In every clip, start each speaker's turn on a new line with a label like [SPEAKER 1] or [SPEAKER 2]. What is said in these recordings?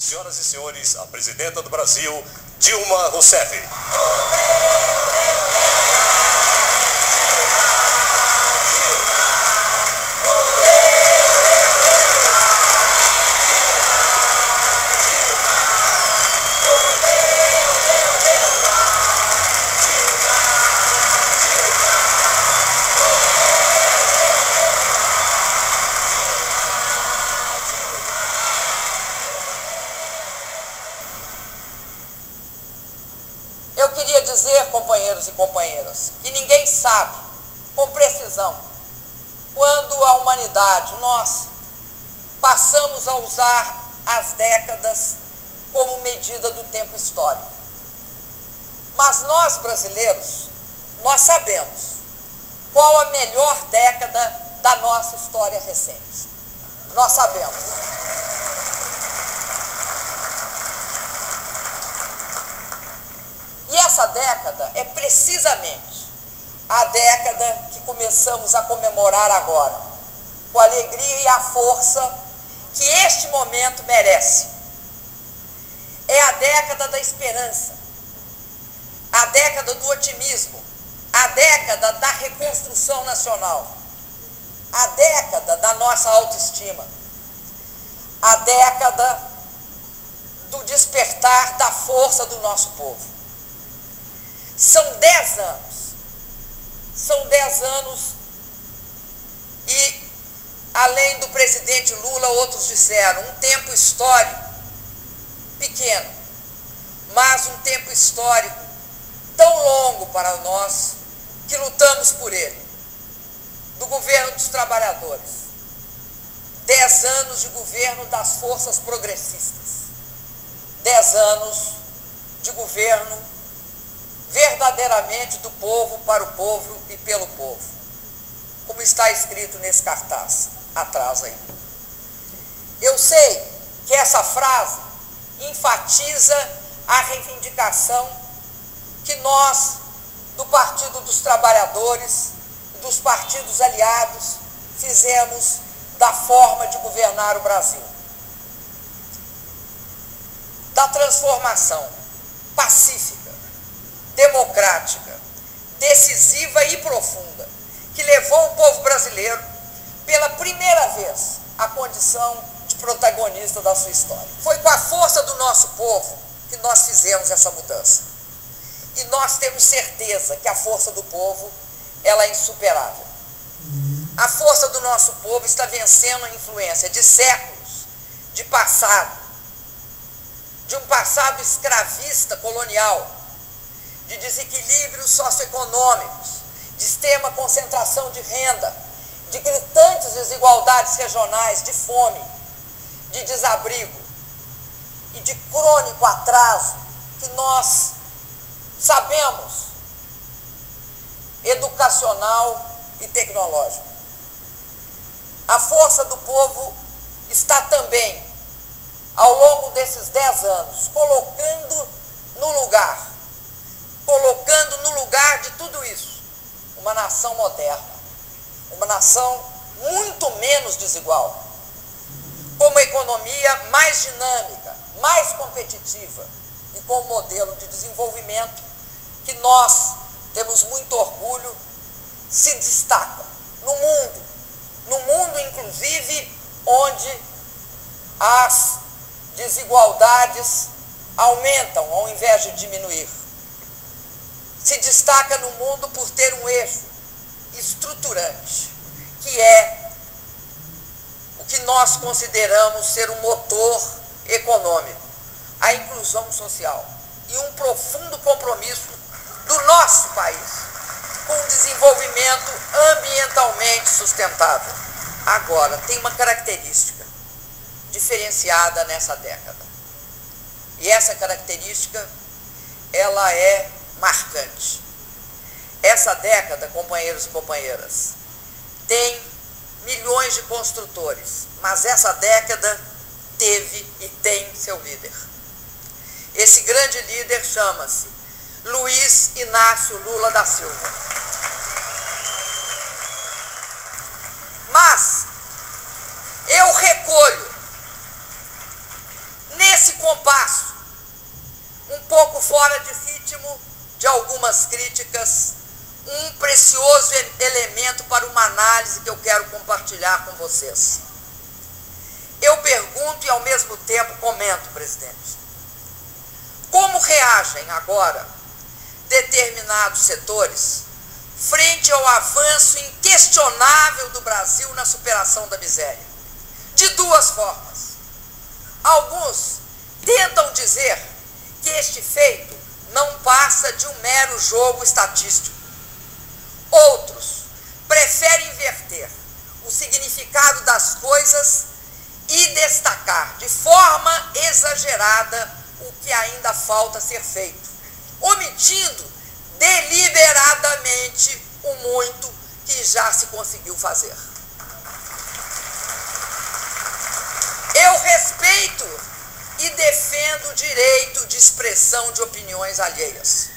[SPEAKER 1] Senhoras e senhores, a presidenta do Brasil, Dilma Rousseff.
[SPEAKER 2] Eu queria dizer, companheiros e companheiras, que ninguém sabe com precisão quando a humanidade, nós, passamos a usar as décadas como medida do tempo histórico. Mas nós, brasileiros, nós sabemos qual a melhor década da nossa história recente. Nós sabemos. E essa década é precisamente a década que começamos a comemorar agora, com a alegria e a força que este momento merece. É a década da esperança, a década do otimismo, a década da reconstrução nacional, a década da nossa autoestima, a década do despertar da força do nosso povo. São 10 anos e, além do presidente Lula, outros disseram, um tempo histórico pequeno, mas um tempo histórico tão longo para nós que lutamos por ele, do governo dos trabalhadores. 10 anos de governo das forças progressistas, 10 anos de governo verdadeiramente do povo, para o povo e pelo povo, como está escrito nesse cartaz atrás aí. Eu sei que essa frase enfatiza a reivindicação que nós, do Partido dos Trabalhadores e dos partidos aliados, fizemos da forma de governar o Brasil, da transformação pacífica, democrática, decisiva e profunda, que levou o povo brasileiro, pela primeira vez, à condição de protagonista da sua história. Foi com a força do nosso povo que nós fizemos essa mudança. E nós temos certeza que a força do povo, ela é insuperável. A força do nosso povo está vencendo a influência de séculos de passado, de um passado escravista colonial, de desequilíbrios socioeconômicos, de extrema concentração de renda, de gritantes desigualdades regionais, de fome, de desabrigo e de crônico atraso que nós sabemos, educacional e tecnológico. A força do povo está também, ao longo desses 10 anos, colocando no lugar de tudo isso, uma nação moderna, uma nação muito menos desigual, com uma economia mais dinâmica, mais competitiva e com um modelo de desenvolvimento que nós temos muito orgulho, se destaca no mundo inclusive onde as desigualdades aumentam ao invés de diminuir. Se destaca no mundo por ter um eixo estruturante, que é o que nós consideramos ser um motor econômico, a inclusão social e um profundo compromisso do nosso país com o desenvolvimento ambientalmente sustentável. Agora, tem uma característica diferenciada nessa década. E essa característica, ela é marcante. Essa década, companheiros e companheiras, tem milhões de construtores, mas essa década teve e tem seu líder. Esse grande líder chama-se Luiz Inácio Lula da Silva. Mas eu recolho nesse nesse compasso, um pouco fora de ritmo de algumas críticas, um precioso elemento para uma análise que eu quero compartilhar com vocês. Eu pergunto e ao mesmo tempo comento, presidente, como reagem agora determinados setores frente ao avanço inquestionável do Brasil na superação da miséria? De duas formas. Alguns tentam dizer que este feito não passa de um mero jogo estatístico. Outros preferem inverter o significado das coisas e destacar de forma exagerada o que ainda falta ser feito, omitindo deliberadamente o muito que já se conseguiu fazer. Eu respeito e defendo o direito de expressão de opiniões alheias,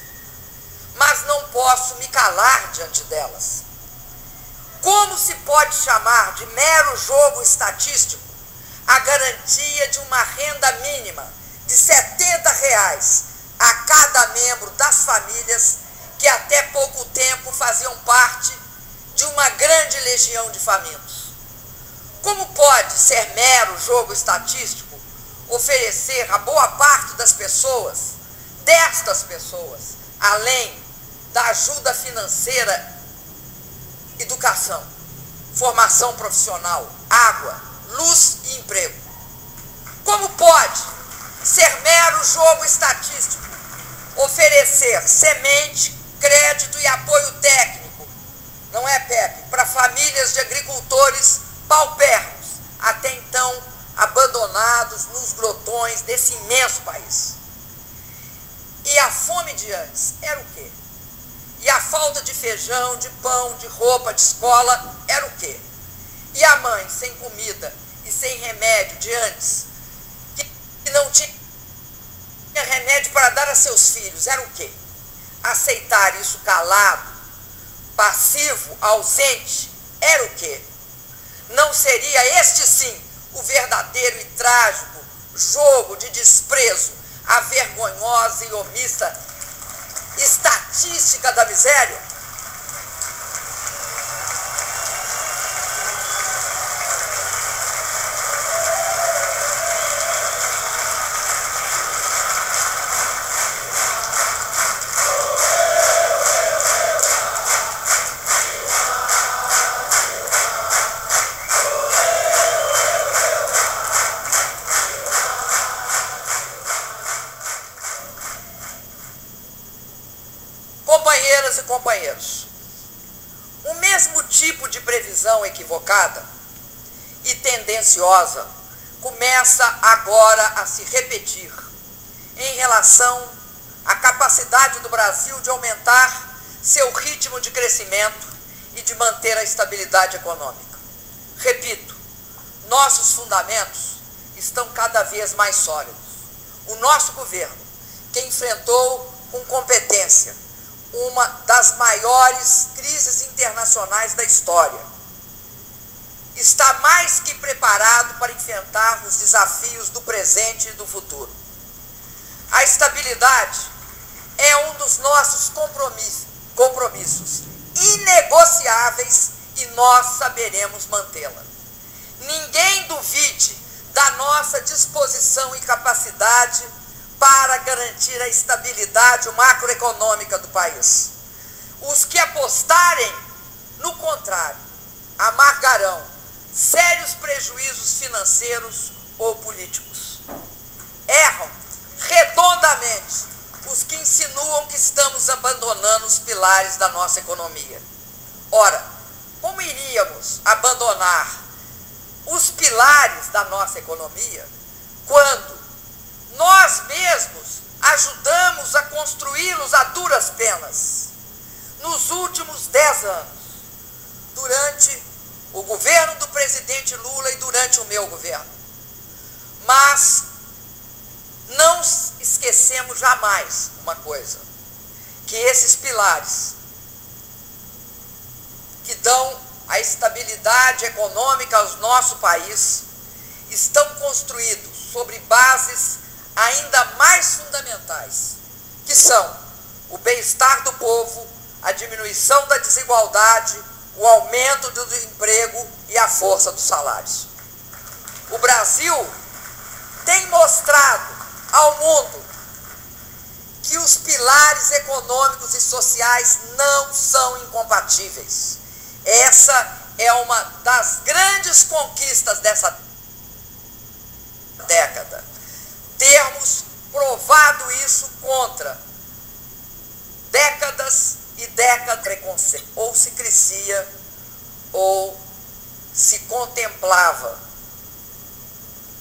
[SPEAKER 2] mas não posso me calar diante delas. Como se pode chamar de mero jogo estatístico a garantia de uma renda mínima de R$ 70 a cada membro das famílias que até pouco tempo faziam parte de uma grande legião de famintos? Como pode ser mero jogo estatístico oferecer a boa parte das pessoas, destas pessoas, além da ajuda financeira, educação, formação profissional, água, luz e emprego? Como pode ser mero jogo estatístico oferecer semente, crédito e apoio técnico, não é, Pepe, para famílias de agricultores paupérrimos, até então abandonados nos grotões desse imenso país? E a fome de antes era o quê? E a falta de feijão, de pão, de roupa, de escola era o quê? E a mãe sem comida e sem remédio de antes, que não tinha remédio para dar a seus filhos, era o quê? Aceitar isso calado, passivo, ausente, era o quê? Não seria este sim o verdadeiro e trágico jogo de desprezo à vergonhosa e omissa estatística da miséria? Companheiras e companheiros, o mesmo tipo de previsão equivocada e tendenciosa começa agora a se repetir em relação à capacidade do Brasil de aumentar seu ritmo de crescimento e de manter a estabilidade econômica. Repito, nossos fundamentos estão cada vez mais sólidos. O nosso governo, que enfrentou com competência uma das maiores crises internacionais da história, está mais que preparado para enfrentar os desafios do presente e do futuro. A estabilidade é um dos nossos compromissos inegociáveis e nós saberemos mantê-la. Ninguém duvide da nossa disposição e capacidade para garantir a estabilidade macroeconômica do país. Os que apostarem no contrário amargarão sérios prejuízos financeiros ou políticos. Erram redondamente os que insinuam que estamos abandonando os pilares da nossa economia. Ora, como iríamos abandonar os pilares da nossa economia quando nós mesmos ajudamos a construí-los a duras penas nos últimos 10 anos, durante o governo do presidente Lula e durante o meu governo? Mas não esquecemos jamais uma coisa, que esses pilares que dão a estabilidade econômica ao nosso país estão construídos sobre bases ainda mais fundamentais, que são o bem-estar do povo, a diminuição da desigualdade, o aumento do emprego e a força dos salários. O Brasil tem mostrado ao mundo que os pilares econômicos e sociais não são incompatíveis. Essa é uma das grandes conquistas dessa década. Termos provado isso contra décadas e décadas de preconceito. Ou se crescia, ou se contemplava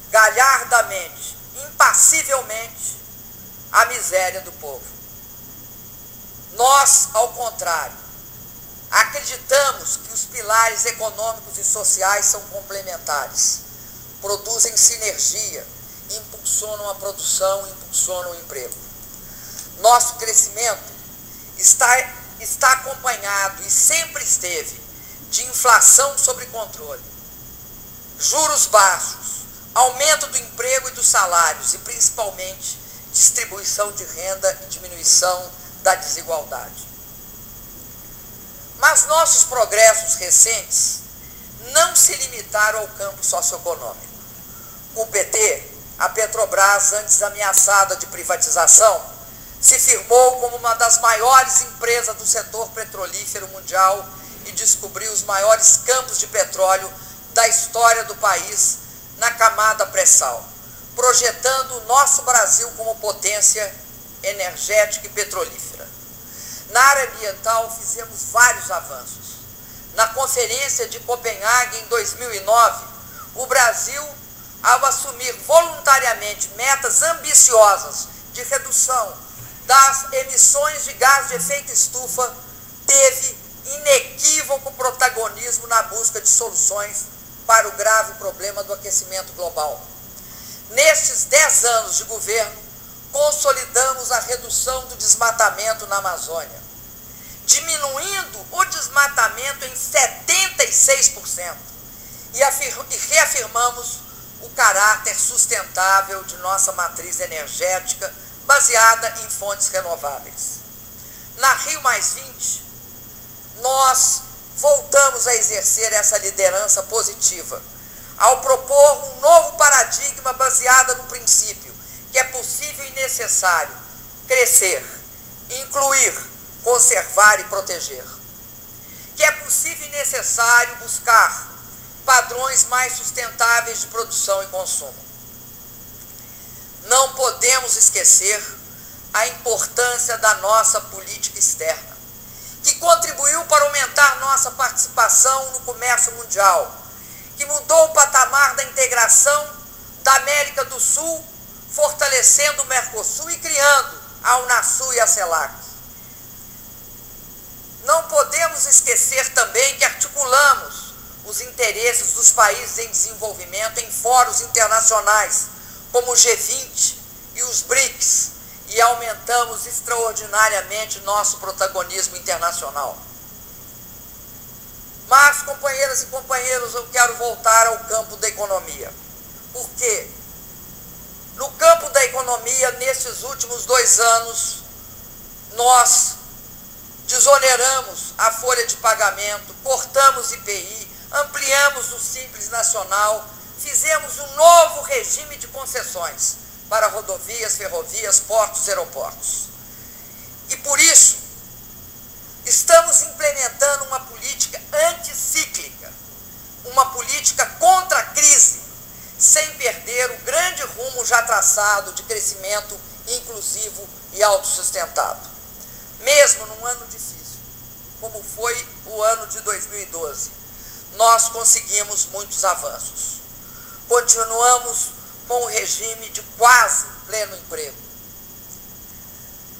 [SPEAKER 2] galhardamente, impassivelmente, a miséria do povo. Nós, ao contrário, acreditamos que os pilares econômicos e sociais são complementares, produzem sinergia, impulsionam a produção, impulsionam o emprego. Nosso crescimento está acompanhado e sempre esteve de inflação sob controle, juros baixos, aumento do emprego e dos salários e principalmente distribuição de renda e diminuição da desigualdade. Mas nossos progressos recentes não se limitaram ao campo socioeconômico. Com o PT, a Petrobras, antes ameaçada de privatização, se firmou como uma das maiores empresas do setor petrolífero mundial e descobriu os maiores campos de petróleo da história do país na camada pré-sal, projetando o nosso Brasil como potência energética e petrolífera. Na área ambiental, fizemos vários avanços. Na Conferência de Copenhague, em 2009, o Brasil, ao assumir voluntariamente metas ambiciosas de redução das emissões de gás de efeito estufa, teve inequívoco protagonismo na busca de soluções para o grave problema do aquecimento global. Nestes 10 anos de governo, consolidamos a redução do desmatamento na Amazônia, diminuindo o desmatamento em 76% e reafirmamos o caráter sustentável de nossa matriz energética baseada em fontes renováveis. Na Rio+20, nós voltamos a exercer essa liderança positiva, ao propor um novo paradigma baseado no princípio que é possível e necessário crescer, incluir, conservar e proteger. Que é possível e necessário buscar padrões mais sustentáveis de produção e consumo. Não podemos esquecer a importância da nossa política externa, que contribuiu para aumentar nossa participação no comércio mundial, que mudou o patamar da integração da América do Sul, fortalecendo o Mercosul e criando a Unasul e a CELAC. Não podemos esquecer também que articulamos os interesses dos países em desenvolvimento em fóruns internacionais, como o G20 e os BRICS, e aumentamos extraordinariamente nosso protagonismo internacional. Mas, companheiras e companheiros, eu quero voltar ao campo da economia. Por quê? No campo da economia, nesses últimos 2 anos, nós desoneramos a folha de pagamento, cortamos IPI, ampliamos o Simples Nacional, fizemos um novo regime de concessões para rodovias, ferrovias, portos e aeroportos. E por isso, estamos implementando uma política anticíclica, uma política contra a crise, sem perder o grande rumo já traçado de crescimento inclusivo e autossustentado. Mesmo num ano difícil, como foi o ano de 2012, nós conseguimos muitos avanços. Continuamos com o regime de quase pleno emprego,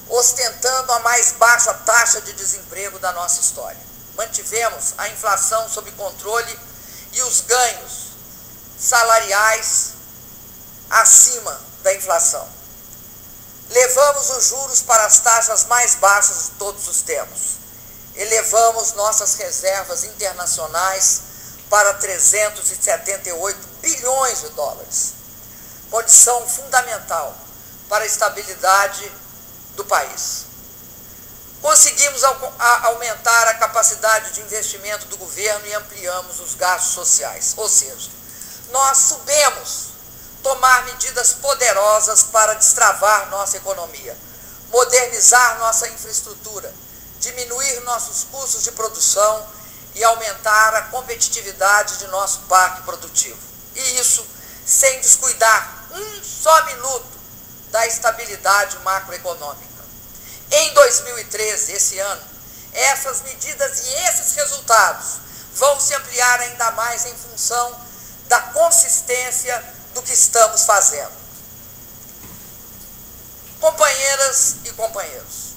[SPEAKER 2] ostentando a mais baixa taxa de desemprego da nossa história. Mantivemos a inflação sob controle e os ganhos salariais acima da inflação. Levamos os juros para as taxas mais baixas de todos os tempos. Elevamos nossas reservas internacionais para 378 bilhões de dólares. Condição fundamental para a estabilidade do país. Conseguimos aumentar a capacidade de investimento do governo e ampliamos os gastos sociais. Ou seja, nós soubemos tomar medidas poderosas para destravar nossa economia, modernizar nossa infraestrutura, diminuir nossos custos de produção e aumentar a competitividade de nosso parque produtivo. E isso sem descuidar um só minuto da estabilidade macroeconômica. Em 2013, esse ano, essas medidas e esses resultados vão se ampliar ainda mais em função da consistência do que estamos fazendo. Companheiras e companheiros,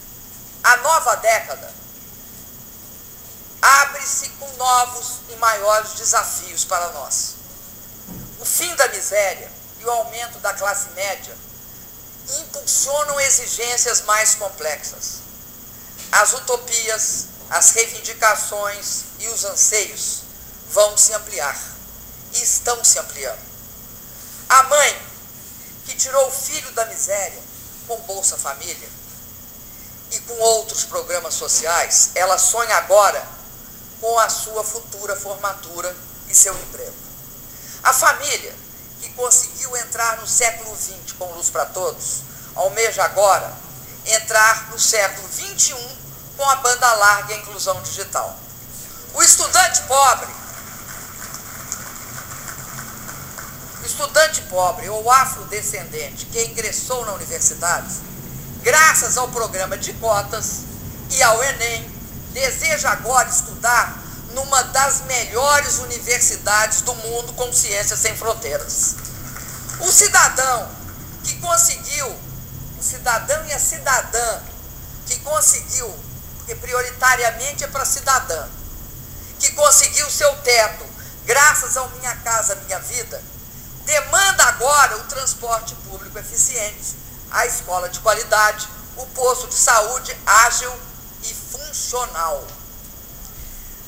[SPEAKER 2] a nova década abre-se com novos e maiores desafios para nós. O fim da miséria e o aumento da classe média impulsionam exigências mais complexas. As utopias, as reivindicações e os anseios vão se ampliar e estão se ampliando. A mãe que tirou o filho da miséria com Bolsa Família e com outros programas sociais, ela sonha agora com a sua futura formatura e seu emprego. A família que conseguiu entrar no século XX com luz para todos, almeja agora entrar no século XXI com a banda larga e a inclusão digital. O estudante pobre ou afrodescendente que ingressou na universidade, graças ao programa de cotas e ao Enem, deseja agora estudar numa das melhores universidades do mundo com ciências sem fronteiras. O cidadão e a cidadã que conseguiu, porque prioritariamente é para cidadã, que conseguiu seu teto graças ao Minha Casa Minha Vida, demanda agora o transporte público eficiente, a escola de qualidade, o posto de saúde ágil e funcional.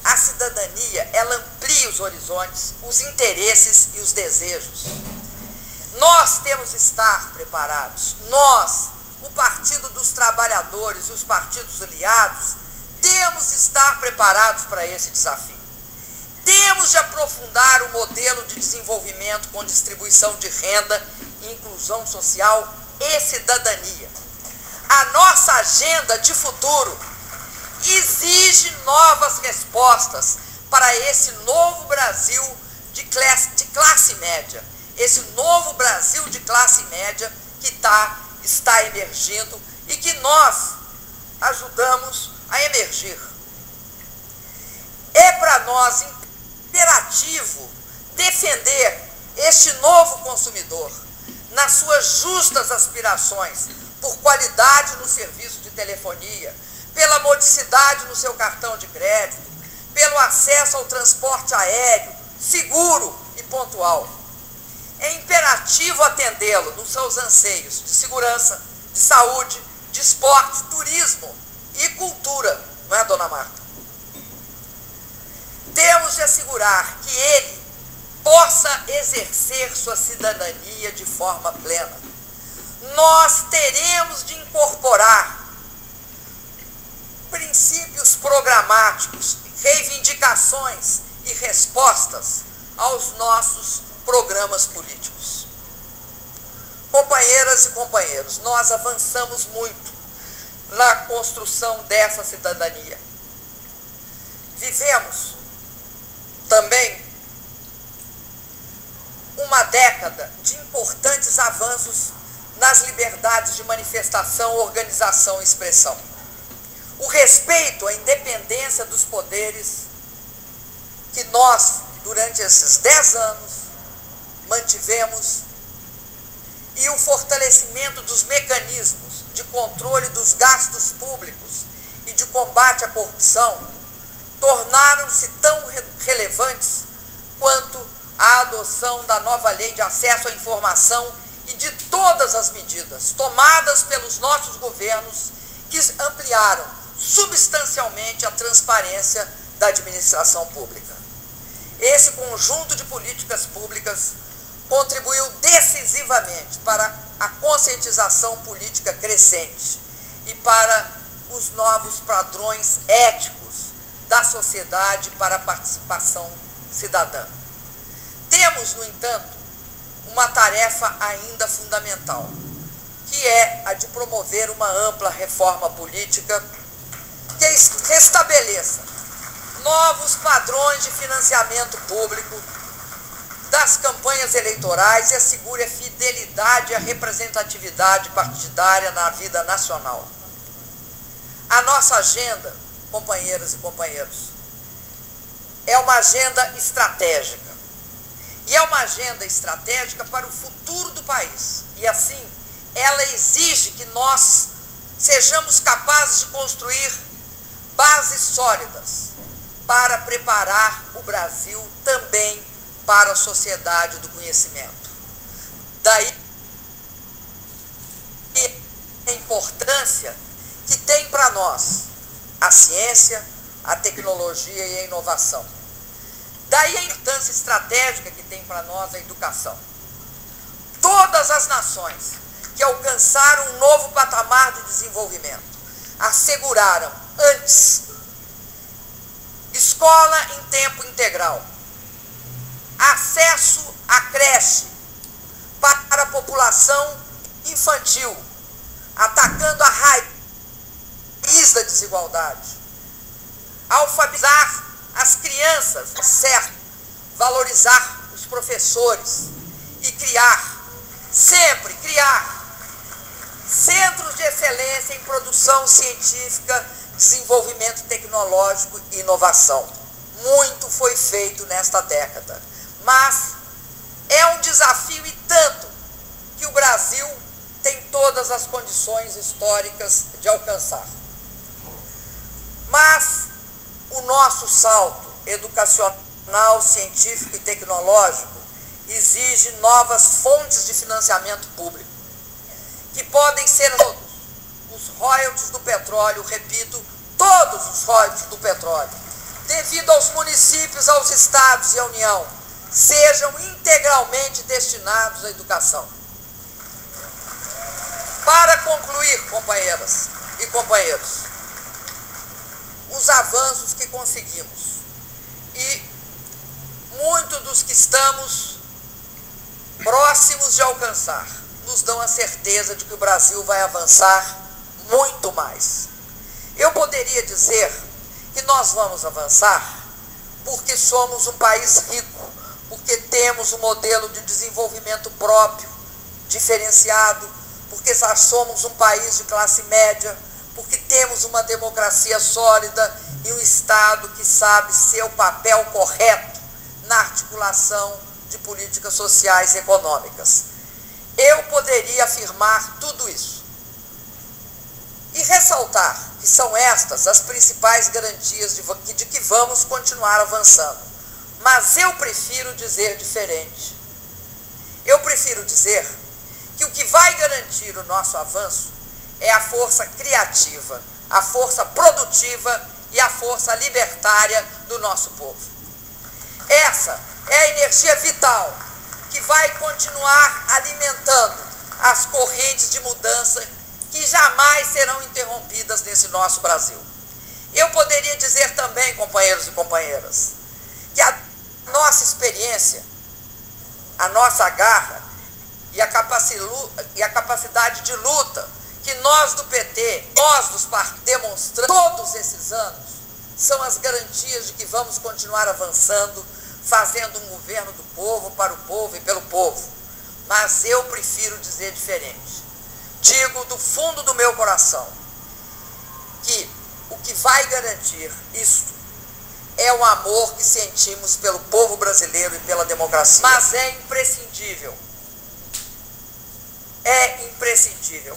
[SPEAKER 2] A cidadania, ela amplia os horizontes, os interesses e os desejos. Nós temos que estar preparados. Nós, o Partido dos Trabalhadores e os partidos aliados, temos de estar preparados para esse desafio. Temos de aprofundar o modelo de desenvolvimento com distribuição de renda, inclusão social e cidadania. A nossa agenda de futuro exige novas respostas para esse novo Brasil de classe média. Esse novo Brasil de classe média que está emergindo e que nós ajudamos a emergir. É para nós imperativo defender este novo consumidor nas suas justas aspirações por qualidade no serviço de telefonia, pela modicidade no seu cartão de crédito, pelo acesso ao transporte aéreo, seguro e pontual. É imperativo atendê-lo nos seus anseios de segurança, de saúde, de esporte, turismo e cultura, não é, dona Marta? Temos de assegurar que ele possa exercer sua cidadania de forma plena. Nós teremos de incorporar princípios programáticos, reivindicações e respostas aos nossos programas políticos. Companheiras e companheiros, nós avançamos muito na construção dessa cidadania. Vivemos também uma década de importantes avanços nas liberdades de manifestação, organização e expressão. O respeito à independência dos poderes que nós, durante esses 10 anos, mantivemos e o fortalecimento dos mecanismos de controle dos gastos públicos e de combate à corrupção tornaram-se tão relevantes quanto a adoção da nova lei de acesso à informação e de todas as medidas tomadas pelos nossos governos que ampliaram substancialmente a transparência da administração pública. Esse conjunto de políticas públicas contribuiu decisivamente para a conscientização política crescente e para os novos padrões éticos da sociedade para a participação cidadã. Temos, no entanto, uma tarefa ainda fundamental, que é a de promover uma ampla reforma política que restabeleça novos padrões de financiamento público das campanhas eleitorais e assegure a fidelidade e a representatividade partidária na vida nacional. A nossa agenda, companheiras e companheiros, é uma agenda estratégica. E é uma agenda estratégica para o futuro do país. E assim, ela exige que nós sejamos capazes de construir bases sólidas para preparar o Brasil também para a sociedade do conhecimento. Daí a importância que tem para nós a ciência, a tecnologia e a inovação. Daí a importância estratégica que tem para nós a educação. Todas as nações que alcançaram um novo patamar de desenvolvimento asseguraram antes escola em tempo integral, acesso à creche para a população infantil, atacando a raiz da desigualdade, alfabetizar as crianças, certo, valorizar os professores e sempre criar centros de excelência em produção científica, desenvolvimento tecnológico e inovação. Muito foi feito nesta década, mas é um desafio e tanto que o Brasil tem todas as condições históricas de alcançar. Mas o nosso salto educacional, científico e tecnológico exige novas fontes de financiamento público, que podem ser todos os royalties do petróleo, repito, todos os royalties do petróleo, devido aos municípios, aos estados e à União, sejam integralmente destinados à educação. Para concluir, companheiras e companheiros, os avanços que conseguimos e muitos dos que estamos próximos de alcançar nos dão a certeza de que o Brasil vai avançar muito mais. Eu poderia dizer que nós vamos avançar porque somos um país rico, porque temos um modelo de desenvolvimento próprio, diferenciado, porque nós somos um país de classe média, porque temos uma democracia sólida e um Estado que sabe seu papel correto na articulação de políticas sociais e econômicas. Eu poderia afirmar tudo isso e ressaltar que são estas as principais garantias de que vamos continuar avançando. Mas eu prefiro dizer diferente. Eu prefiro dizer que o que vai garantir o nosso avanço é a força criativa, a força produtiva e a força libertária do nosso povo. Essa é a energia vital que vai continuar alimentando as correntes de mudança que jamais serão interrompidas nesse nosso Brasil. Eu poderia dizer também, companheiros e companheiras, que a nossa experiência, a nossa garra e a capacidade de luta que nós do PT, nós dos partidos demonstramos todos esses anos, são as garantias de que vamos continuar avançando, fazendo um governo do povo, para o povo e pelo povo. Mas eu prefiro dizer diferente. Digo do fundo do meu coração que o que vai garantir isto é o amor que sentimos pelo povo brasileiro e pela democracia. Mas é imprescindível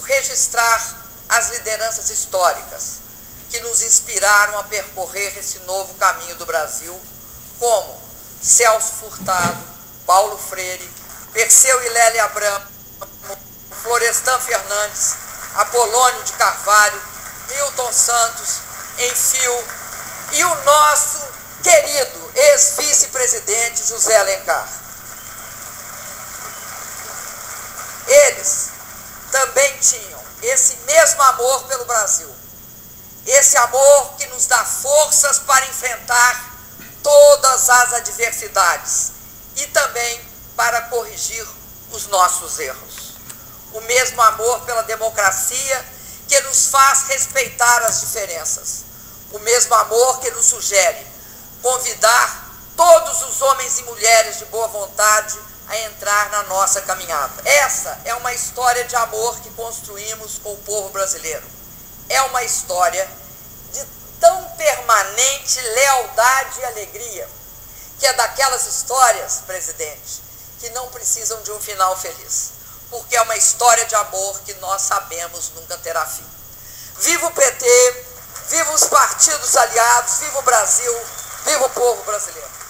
[SPEAKER 2] registrar as lideranças históricas que nos inspiraram a percorrer esse novo caminho do Brasil, como Celso Furtado, Paulo Freire, Perseu e Lélia Abramo, Florestan Fernandes, Apolônio de Carvalho, Milton Santos, Enfio e o nosso querido ex-vice-presidente José Alencar. Eles tinham esse mesmo amor pelo Brasil, esse amor que nos dá forças para enfrentar todas as adversidades e também para corrigir os nossos erros. O mesmo amor pela democracia que nos faz respeitar as diferenças. O mesmo amor que nos sugere convidar todos os homens e mulheres de boa vontade a entrar na nossa caminhada. Essa é uma história de amor que construímos com o povo brasileiro. É uma história de tão permanente lealdade e alegria, que é daquelas histórias, presidente, que não precisam de um final feliz, porque é uma história de amor que nós sabemos nunca terá fim. Viva o PT, viva os partidos aliados, viva o Brasil, viva o povo brasileiro.